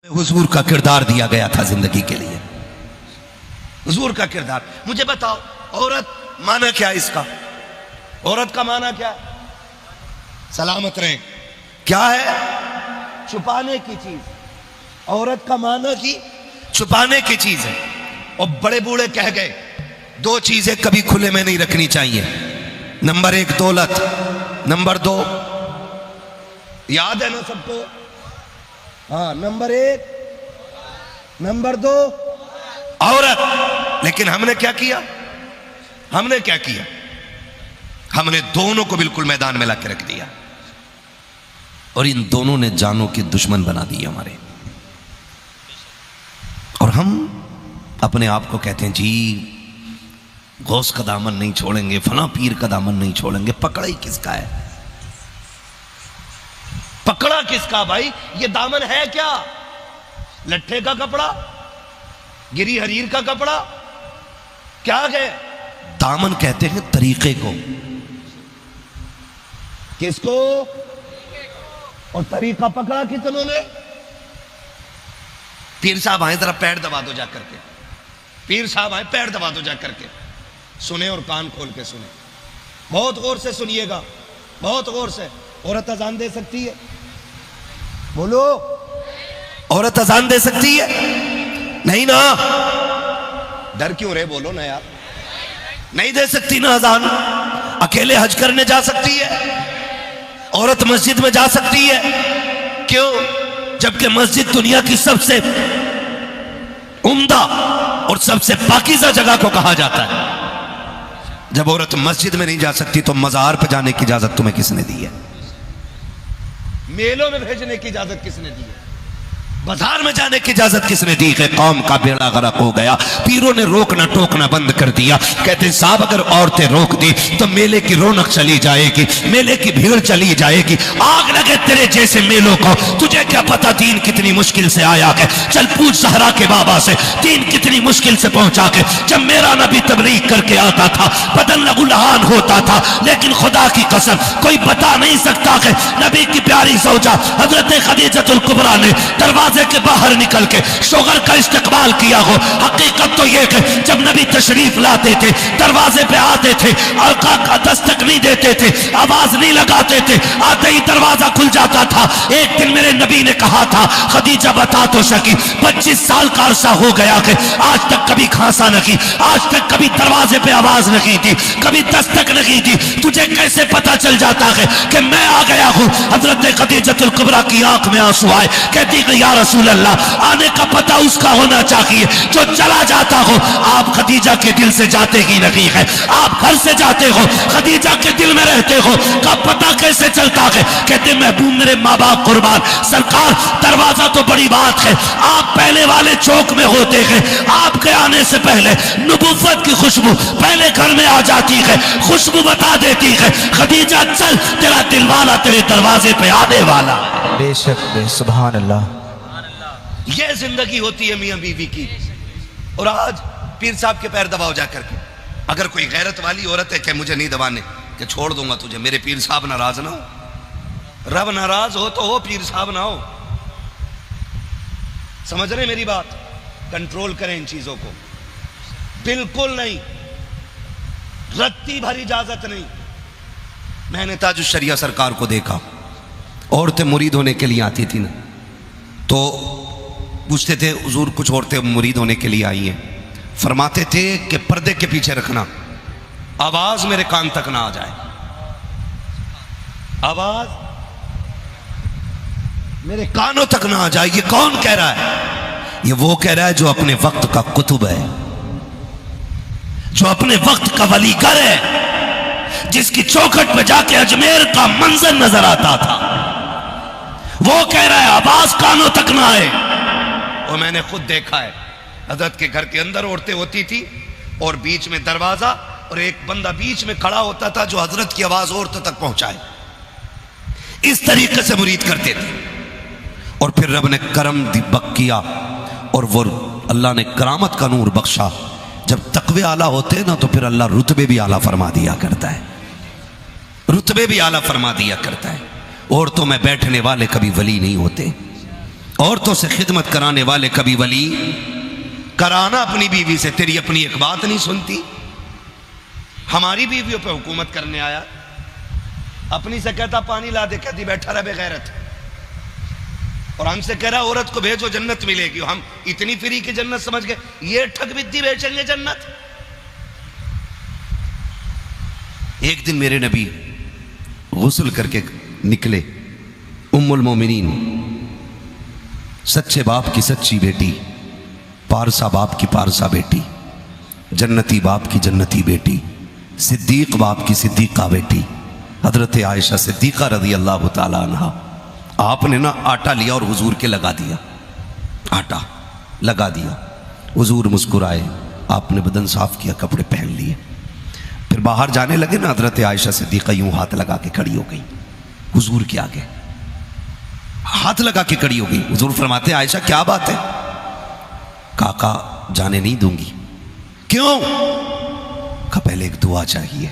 हुजूर का किरदार दिया गया था जिंदगी के लिए। हुजूर का किरदार। मुझे बताओ औरत माना क्या है इसका? औरत का माना क्या है? सलामत रहें। क्या है? छुपाने की चीज। औरत का माना की छुपाने की चीज है। और बड़े बूढ़े कह गए दो चीजें कभी खुले में नहीं रखनी चाहिए। नंबर एक दौलत, नंबर दो, याद है ना सबको? हाँ, नंबर एक, नंबर दो औरत। लेकिन हमने क्या किया? हमने क्या किया? हमने दोनों को बिल्कुल मैदान में लाके रख दिया और इन दोनों ने जानों के दुश्मन बना दिए हमारे। और हम अपने आप को कहते हैं जी गौस का दामन नहीं छोड़ेंगे, फला पीर का दामन नहीं छोड़ेंगे। पकड़ा ही किसका है? पकड़ा किसका भाई? ये दामन है क्या? लट्ठे का कपड़ा, गिरी हरीर का कपड़ा, क्या है? दामन कहते हैं तरीके को। किसको? और तरीका पकड़ा कितनों ने? पीर साहब आए जरा पैर दबा दो जाकर के। पीर साहब आए पैर दबा दो जाकर के। सुने और कान खोल के सुने, बहुत गौर से सुनिएगा, बहुत गौर से। औरत अजान दे सकती है? बोलो, औरत अजान दे सकती है? नहीं ना? डर क्यों रहे? बोलो ना यार। नहीं दे सकती ना अजान? अकेले हज करने जा सकती है? औरत मस्जिद में जा सकती है? क्यों? जबकि मस्जिद दुनिया की सबसे उम्दा और सबसे पाकीज़ा जगह को कहा जाता है। जब औरत मस्जिद में नहीं जा सकती तो मजार पे जाने की इजाजत तुम्हें किसने दी है? मेलों में भेजने की इजाजत किसने दी है? बाजार में जाने की इजाजत किसने दी है? कौम का बेड़ा गर्क हो गया। पीरों ने रोकना टोकना बंद कर दिया। कहते हैं साहब अगर औरतें रोक दी तो मेले की रौनक चली जाएगी, मेले की भीड़ चली जाएगी। आग लगे तेरे जैसे मेलों को, तुझे क्या पता दीन कितनी मुश्किल से आया है। चल पूछ सहरा के बाबा से, दीन कितनी मुश्किल से पहुंचा के। जब मेरा नबी तबलीग करके आता था बदन लहूलुहान होता था, लेकिन खुदा की कसम कोई बता नहीं सकता कि नबी की प्यारी सौजा हजरत खदीजतुल कुबरा ने दरवाजे के बाहर निकल के शोगर का इस्तकबाल किया हो। हकीकत तो यह कि जब नबी तशरीफ लाते थे दरवाजे पे आते थे, आका का दस्तक नहीं देते थे, आवाज नहीं लगाते थे, आते ही दरवाजा खुल जाता था। एक दिन मेरे नबी ने कहा था खदीजा बता तो सकी 25 साल का अरसा हो गया कि आज तक कभी खांसा नहीं, आज तक कभी दरवाजे पे आवाज नहीं थी, कभी दस्तक नहीं थी। तुझे कैसे पता चल जाता है कि मैं आ गया हूं? हजरत खदीजतुल कुबरा की आंख में आंसू आए। कहती कि या रसूल अल्लाह, आने का पता उसका होना चाहिए जो चला जाता हो। आप खदीजा के दिल से जाते ही नहीं है, आप घर से जाते हो, खदीजा के दिल में रहते हो, का पता कैसे चलता है? कहते महबूब मेरे माँ बाप कुर्बान, सरकार दरवाजा तो बड़ी बात है, आप पहले वाले चौक में होते हैं, आपके आने से पहले नबुव्वत की खुशबू पहले घर में आ जाती है, खुशबू बता देती है खदीजा चल तेरा दिलवाला तेरे दरवाजे पे आने वाला। बेशक सुभान अल्लाह। ये जिंदगी होती है मियां बीवी की। और आज पीर साहब के पैर दबाओ जाकर के। अगर कोई गैरत वाली औरत है कि मुझे नहीं दबाने, कि छोड़ दूंगा तुझे, मेरे पीर साहब नाराज ना हो। रब नाराज हो तो हो, पीर साहब ना हो। समझ रहे मेरी बात? कंट्रोल करें इन चीजों को। बिल्कुल नहीं, रत्ती भर इजाजत नहीं। मैंने ताजुश शरिया सरकार को देखा, औरतें मुरीद होने के लिए आती थी ना, तो पूछते थे हुजूर कुछ औरतें मुरीद होने के लिए आई हैं, फरमाते थे कि पर्दे के पीछे रखना, आवाज मेरे कान तक ना आ जाए, आवाज मेरे कानों तक ना आ जाए। ये कौन कह रहा है? ये वो कह रहा है जो अपने वक्त का कुतुब है, जो अपने वक्त का वलीगर है, जिसकी चौखट पे जाके अजमेर का मंजर नजर आता था। वो कह रहा है आवाज कानों तक ना आए। और मैंने खुद देखा है, हजरत के घर के अंदर औरतें होती थी और बीच में दरवाजा, और एक बंदा बीच में खड़ा होता था जो हजरत की आवाज औरतों तक पहुंचाए। इस तरीके से मुरीद करते थे। और फिर रब ने करम बक किया और वो अल्लाह ने करामत का नूर बख्शा। जब तकवे आला होते हैं ना तो फिर अल्लाह रुतबे भी आला फरमा दिया करता है, रुतबे भी आला फरमा दिया करता है। औरतों में बैठने वाले कभी वली नहीं होते, عورتوں سے خدمت کرانے والے کبھی ولی کرانا اپنی بیوی سے، تیری اپنی ایک بات نہیں سنتی؟ ہماری بیویوں پہ حکومت کرنے آیا، اپنی سے کہتا پانی لا دے، کہتی بیٹھا رہ بے غیرت، اور ہم سے کہہ رہا عورت کو بھیجو جنت ملے گی، ہم اتنی فری کی جنت سمجھ گئے، یہ ٹھگ بدی بیچیں گے جنت۔ ایک دن میرے نبی غسل کر کے نکلے، ام المومنین، سچے باپ کی سچی بیٹی، پارسا باپ کی پارسا بیٹی، جنتی باپ کی جنتی بیٹی، صدیق باپ کی صدیقہ بیٹی، حضرت عائشہ صدیقہ رضی اللہ تعالیٰ عنہ۔ آپ نے نا آٹا لیا اور حضور کے لگا دیا، آٹا لگا دیا، حضور مسکرائے، آپ نے بدن صاف کیا، کپڑے پہن لیے، پھر باہر جانے لگے نا، حضرت عائشہ صدیقہ یوں ہاتھ لگا کے کھڑی ہو گئی حضور کے آگے، ہاتھ لگا کے کھڑی ہو گئی۔ حضور فرماتے عائشہ کیا بات ہے؟ کہا جانے نہیں دوں گی۔ کیوں؟ کہا پہلے ایک دعا چاہیے۔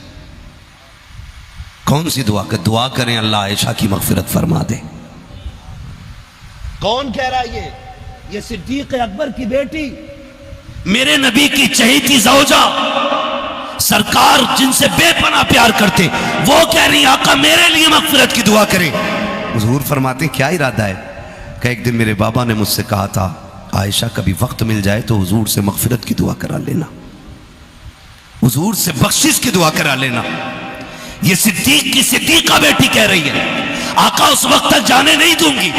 کون سی دعا؟ کہ دعا کریں اللہ عائشہ کی مغفرت فرما دے۔ کون کہہ رہا ہے یہ صدیق اکبر کی بیٹی، میرے نبی کی چہیتی زوجہ، سرکار جن سے بے پناہ پیار کرتے، وہ کہہ رہی آقا میرے لیے مغفرت کی دعا کریں۔ حضور فرماتے ہیں کیا ارادہ ہے؟ کہ ایک دن میرے بابا نے مجھ سے کہا تھا عائشہ کبھی وقت مل جائے تو حضور سے مغفرت کی دعا کرا لینا، حضور سے بخشش کی دعا کرا لینا۔ یہ صدیق کی صدیقہ بیٹی کہہ رہی ہے آقا اس وقت تک جانے نہیں دوں گی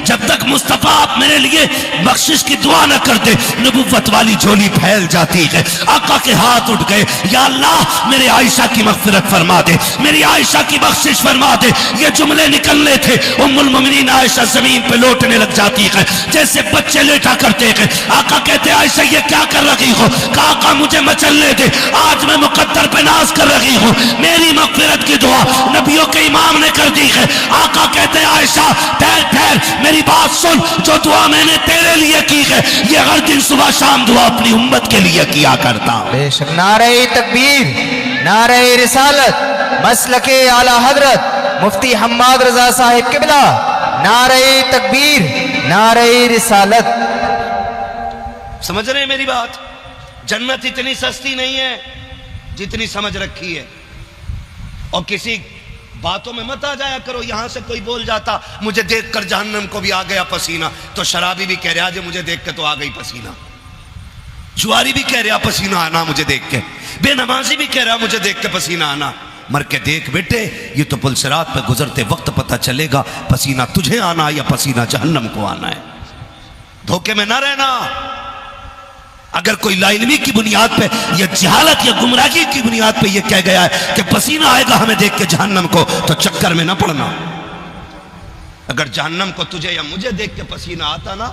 جب تک مصطفیٰ آپ میرے لیے بخشش کی دعا نہ کرتے۔ نبوت والی جھولی پھیل جاتی ہے، آقا کے ہاتھ اٹھ گئے، یا اللہ میرے عائشہ کی مغفرت فرما دے، میری عائشہ کی بخشش فرما دے۔ یہ جملے نکلنے تھے، ام المومنین عائشہ زمین پہ لوٹنے لگ جاتی ہے جیسے بچے لیٹا کرتے ہیں۔ آقا کہتے عائشہ یہ کیا کر رہی ہو؟ کہا آقا مجھے مچلنے دے، آج میں مقدر پہ ناز کر رہی ہوں، میری مغفرت کی دعا نبیوں کے امام نے کر دی ہے۔ آقا کہتے عائشہ ٹھہر ٹھہر، میری بات سن، جو دعا میں نے تیرے لیے کی ہے یہ ہر دن صبح شام دعا اپنی امت کے لیے کیا کرتا ہوں۔ بے شک نعرہ تکبیر، نعرہ رسالت، مسلک اعلی حضرت مفتی حماد رضا صاحب قبلہ، نعرہ تکبیر، نعرہ رسالت۔ سمجھ رہے ہیں میری بات؟ جنت اتنی سستی نہیں ہے جتنی سمجھ رکھی ہے، اور کسی باتوں میں مت آ جایا کرو۔ یہاں سے کوئی بول جاتا مجھے دیکھ کر جہنم کو بھی آ گیا پسینہ، تو شرابی بھی کہہ رہا جی مجھے دیکھ کے تو آ گئی پسینہ، جواری بھی کہہ رہا پسینہ آنا مجھے دیکھ کے، بے نمازی بھی کہہ رہا مجھے دیکھ کے پسینہ آنا۔ مر کے دیکھ بیٹے، یہ تو پل صراط پہ گزرتے وقت پتہ چلے گا پسینہ تجھے آنا یا پسینہ جہنم کو آنا ہے۔ دھوکے میں نہ رہنا۔ اگر کوئی لا علمی کی بنیاد پہ یا جہالت یا گمراہی کی بنیاد پہ یہ کہہ گیا ہے کہ پسینہ آئے گا ہمیں دیکھ کے جہنم کو، تو چکر میں نہ پڑنا۔ اگر جہنم کو تجھے یا مجھے دیکھ کے پسینہ آتا نا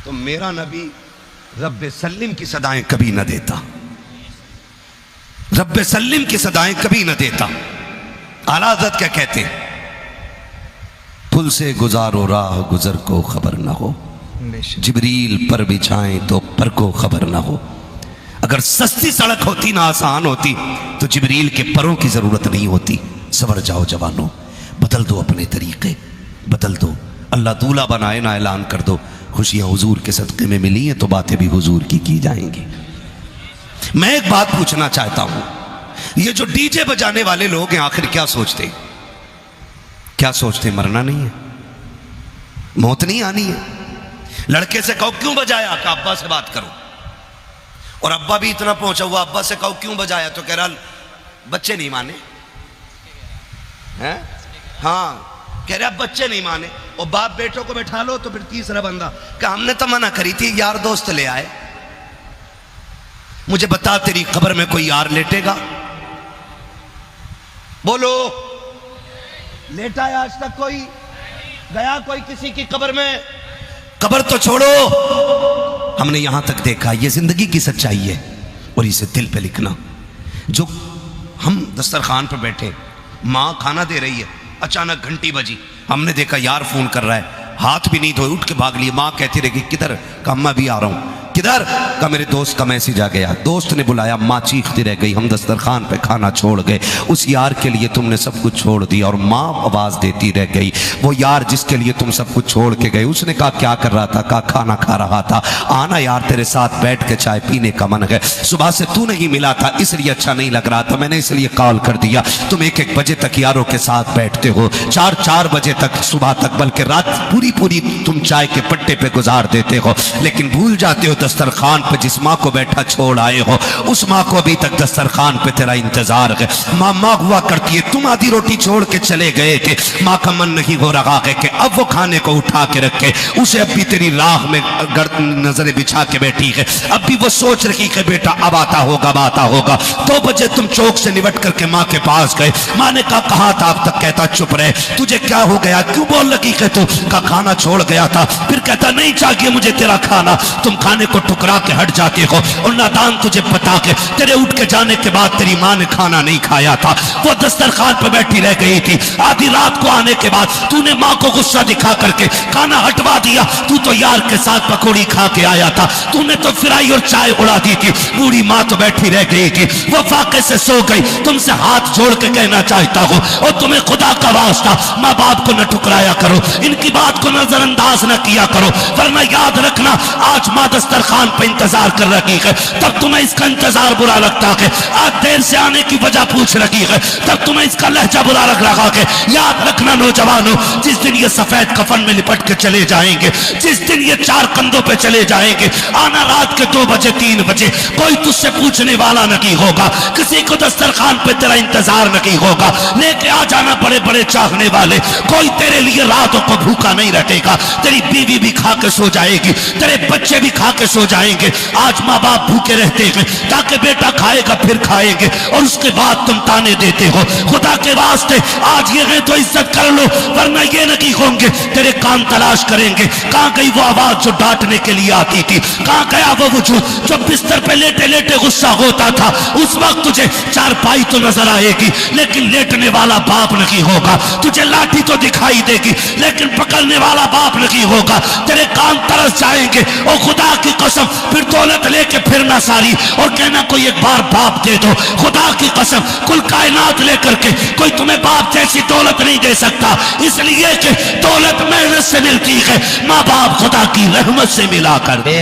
تو میرا نبی رب سلم کی صدائیں کبھی نہ دیتا، رب سلم کی صدائیں کبھی نہ دیتا۔ اعلیٰ حضرت کیا کہتے ہیں؟ پل سے گزارو راہ گزر کو خبر نہ ہو، جبریل پر بچھائیں تو پر کو خبر نہ ہو۔ اگر سستی سڑک ہوتی نہ آسان ہوتی تو جبریل کے پروں کی ضرورت نہیں ہوتی۔ سور جاؤ جوانوں، بدل دو اپنے طریقے، بدل دو۔ اللہ دولہا بنائے نہ اعلان کر دو خوشیاں حضور کے صدقے میں ملی ہیں تو باتیں بھی حضور کی جائیں گی۔ میں ایک بات پوچھنا چاہتا ہوں، یہ جو ڈی جے بجانے والے لوگ ہیں آخر کیا سوچتے؟ کیا سوچتے؟ مرنا نہیں ہے، موت نہیں آنی ہے۔ لڑکے سے کہو کیوں بجایا؟ کہ ابا سے بات کرو، اور ابا بھی اتنا پہنچا ہوا، ابا سے کہو کیوں بجایا تو کہہ رہا بچے نہیں مانے۔ ہاں کہہ رہا بچے نہیں مانے، اور باپ بیٹوں کو بٹھا لو تو پھر تیسرا بندہ کہ ہم نے تو منع کری تھی، یار دوست لے آئے۔ مجھے بتا تیری قبر میں کوئی یار لیٹے گا؟ بولو، لیٹا ہے آج تک کوئی؟ گیا کوئی کسی کی قبر میں؟ قبر تو چھوڑو، ہم نے یہاں تک دیکھا، یہ زندگی کی سچائی ہے، اور اسے دل پہ لکھنا۔ جو ہم دسترخوان پہ بیٹھے، ماں کھانا دے رہی ہے، اچانک گھنٹی بجی، ہم نے دیکھا یار فون کر رہا ہے، ہاتھ بھی نہیں دھوئے اٹھ کے بھاگ لیے، ماں کہتی رہے کہ کدھر؟ کہ میں بھی آ رہا ہوں۔ किधर का मेरे दोस्त का मैसेज आ गया, दोस्त ने बुलाया, माँ चीखती रह गई, हम दस्तरखान पे खाना छोड़ गए, उस यार के लिए तुमने सब कुछ छोड़ दिया। और माँ आवाज देती रह गई, वो यार जिसके लिए तुम सब कुछ छोड़ के गए, उसने कहा क्या कर रहा था, कहा खाना खा रहा था, आना यार तेरे साथ बैठ के चाय पीने का मन है, सुबह से तू नहीं मिला था इसलिए अच्छा नहीं लग रहा था, मैंने इसलिए कॉल कर दिया। तुम 1-1 बजे तक यारों के साथ बैठते हो, 4-4 बजे तक, सुबह तक, बल्कि रात पूरी पूरी तुम चाय के पट्टे पे गुजार देते हो, लेकिन भूल जाते हो दस्तरखान पे जिस माँ को बैठा छोड़ आए हो, उस माँ को अभी तक दस्तरखान पे तेरा इंतजार है। माँ हुआ करती है, तुम आधी रोटी छोड़ के चले गए थे, माँ का मन नहीं हो रहा है कि अब वो खाने को उठा के रखे, उसे अब भी तेरी राह में नजरें बिछा के बैठी है, अब भी वो सोच रही है बेटा अब आता होगा। 2 बजे तुम चौक से निपट करके माँ के पास गए, माँ ने कहा कहाँ था अब तक, कहता चुप रहे, तुझे क्या हो गया, क्यों बोल लगी कि तू, का खाना छोड़ गया था, फिर कहता नहीं चाहिए मुझे तेरा खाना, तुम खाने को ठुकरा के हट जाते हो, और नादान तुझे पता के तेरे उठ के जाने के बाद तेरी माँ ने खाना नहीं खाया था, वो दस्तरखान पे बैठी रह गई थी, आधी रात को आने के बाद तूने माँ को गुस्सा दिखा करके खाना हटवा दिया, तू तो यार के साथ पकौड़ी खा के आया था, तूने तो फ्राई और चाय उड़ा दी थी, बूढ़ी माँ तो बैठी रह गई थी, वो फाके से सो गई, तुमसे हाथ जोड़ के कहना चाहता हूँ, और तुम्हें खुदा का वास्ता माँ बाप को न ठुकराया करो, इनकी बात को नजरअंदाज न किया करो, वरना याद रखना आज माँ दस्तरखान पे इंतजार कर रही है, तब तुम्हें इसका इंतजार बुरा लगता है, आज देर से आने की वजह पूछ रही है, तब तुम्हें इसका लहजा बुरा लग रहा है। याद रखना नौजवानों, जिस दिन ये सफेद कफन में लिपट के चले जाएंगे, जिस दिन ये 4 कंधों पे चले जाएंगे, आना रात के 2 बजे 3 बजे, कोई तुझसे पूछने वाला नहीं होगा, किसी को दस्तरखान पे तेरा इंतजार नहीं होगा, लेके आ जाना बड़े बड़े चाहने वाले, कोई तेरे लिए रातों को भूखा नहीं रखेगा, तेरी बीवी भी खा के सो जाएगी, तेरे बच्चे भी खा के सो जाएंगे। आज माँ बाप भूखे रहते हैं ताकि बेटा खाएगा फिर खाएंगे, और उसके बाद तुम ताने देते हो, खुदा के वास्ते आज ये है तो इज्जत कर लो, वरना ये नहीं होंगे तेरे कान तलाश करेंगे, कहाँ गई वो आवाज जो डांटने के लिए आती थी, कहाँ गया वो वजूद जो बिस्तर पे लेटे लेटे गुस्सा होता था, उस वक्त तुझे चारपाई तो नजर आएगी लेकिन लेटने वाला बाप नहीं होगा, तुझे लाठी तो दिखाई देगी लेकिन पकड़ने वाला बाप नहीं होगा, तेरे कान तरस जाएंगे, और खुदा की कसम फिर दौलत लेके फिरना सारी, और कहना कोई एक बार बाप दे दो, खुदा की कसम कुल कायनात लेकर के कोई तुम्हें बाप जैसी दौलत नहीं दे सकता, इसलिए कि दौलत मेहनत से मिलती है, माँ बाप खुदा की रहमत से मिला कर दे।